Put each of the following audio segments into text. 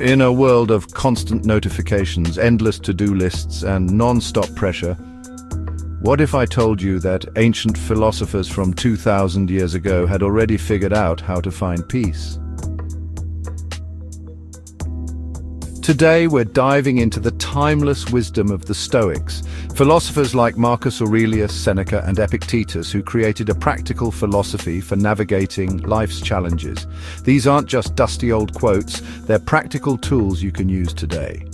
In a world of constant notifications, endless to-do lists, and non-stop pressure, what if I told you that ancient philosophers from 2,000 years ago had already figured out how to find peace? Today we're diving into the timeless wisdom of the Stoics, philosophers like Marcus Aurelius, Seneca, and Epictetus who created a practical philosophy for navigating life's challenges. These aren't just dusty old quotes, they're practical tools you can use today.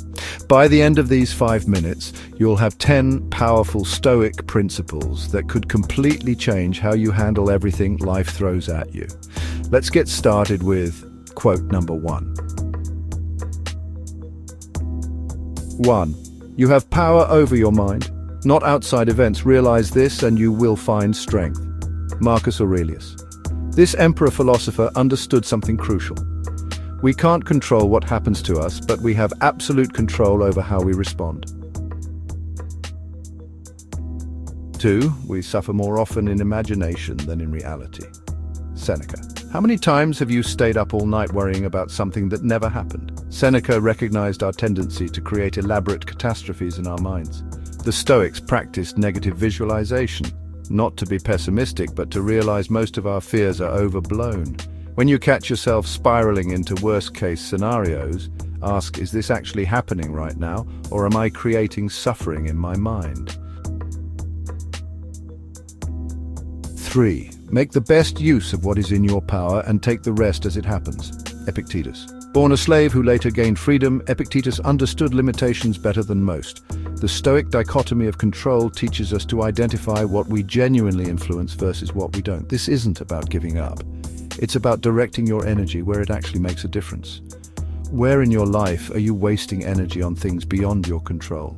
By the end of these 5 minutes, you'll have 10 powerful Stoic principles that could completely change how you handle everything life throws at you. Let's get started with quote number 1. 1. You have power over your mind, not outside events. Realize this and you will find strength. Marcus Aurelius. This emperor-philosopher understood something crucial. We can't control what happens to us, but we have absolute control over how we respond. 2. We suffer more often in imagination than in reality. Seneca. How many times have you stayed up all night worrying about something that never happened? Seneca recognized our tendency to create elaborate catastrophes in our minds. The Stoics practiced negative visualization, not to be pessimistic, but to realize most of our fears are overblown. When you catch yourself spiraling into worst-case scenarios, ask, is this actually happening right now, or am I creating suffering in my mind? 3. Make the best use of what is in your power and take the rest as it happens. Epictetus. Born a slave who later gained freedom, Epictetus understood limitations better than most. The Stoic dichotomy of control teaches us to identify what we genuinely influence versus what we don't. This isn't about giving up. It's about directing your energy where it actually makes a difference. Where in your life are you wasting energy on things beyond your control?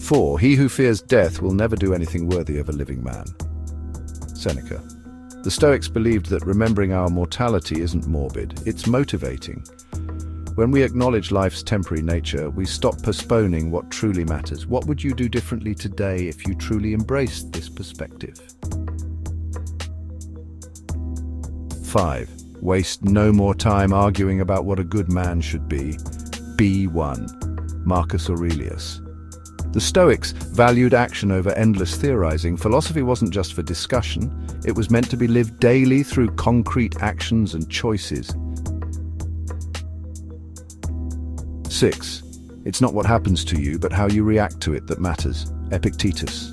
4. He who fears death will never do anything worthy of a living man. Seneca. The Stoics believed that remembering our mortality isn't morbid, it's motivating. When we acknowledge life's temporary nature, we stop postponing what truly matters. What would you do differently today if you truly embraced this perspective? 5. Waste no more time arguing about what a good man should be. Be one. Marcus Aurelius. The Stoics valued action over endless theorizing. Philosophy wasn't just for discussion, it was meant to be lived daily through concrete actions and choices. 6. It's not what happens to you, but how you react to it that matters. Epictetus.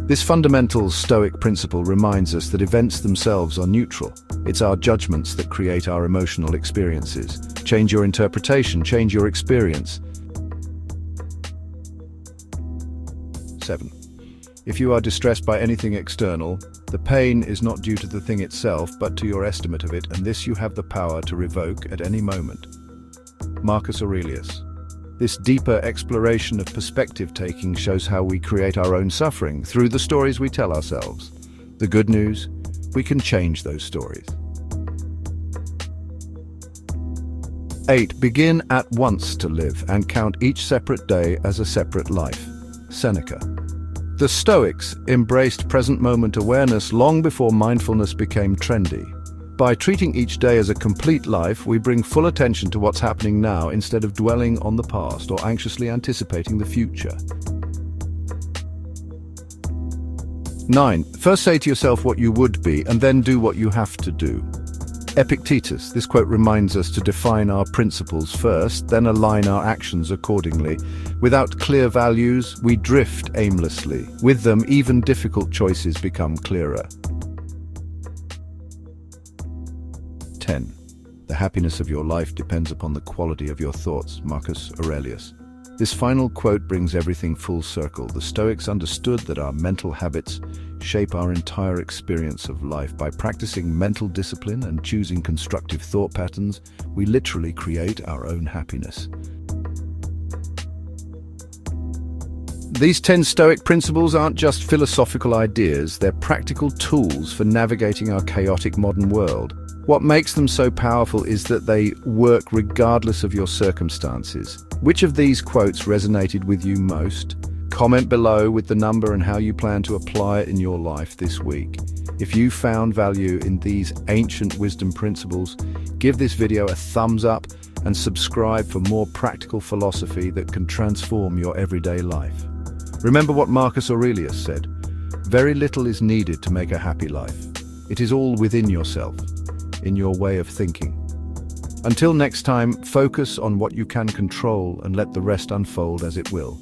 This fundamental Stoic principle reminds us that events themselves are neutral. It's our judgments that create our emotional experiences. Change your interpretation, change your experience. 7. If you are distressed by anything external, the pain is not due to the thing itself, but to your estimate of it, and this you have the power to revoke at any moment. Marcus Aurelius. This deeper exploration of perspective-taking shows how we create our own suffering through the stories we tell ourselves. The good news, we can change those stories. 8. Begin at once to live and count each separate day as a separate life. Seneca. The Stoics embraced present-moment awareness long before mindfulness became trendy. By treating each day as a complete life, we bring full attention to what's happening now instead of dwelling on the past or anxiously anticipating the future. 9. First say to yourself what you would be, and then do what you have to do. Epictetus. This quote reminds us to define our principles first, then align our actions accordingly. Without clear values, we drift aimlessly. With them, even difficult choices become clearer. 10. The happiness of your life depends upon the quality of your thoughts. Marcus Aurelius. This final quote brings everything full circle. The Stoics understood that our mental habits shape our entire experience of life. By practicing mental discipline and choosing constructive thought patterns, we literally create our own happiness. These 10 Stoic principles aren't just philosophical ideas, they're practical tools for navigating our chaotic modern world. What makes them so powerful is that they work regardless of your circumstances. Which of these quotes resonated with you most? Comment below with the number and how you plan to apply it in your life this week. If you found value in these ancient wisdom principles, Give this video a thumbs up and subscribe for more practical philosophy that can transform your everyday life. Remember what Marcus Aurelius said, "Very little is needed to make a happy life. It is all within yourself, in your way of thinking." Until next time, focus on what you can control and let the rest unfold as it will.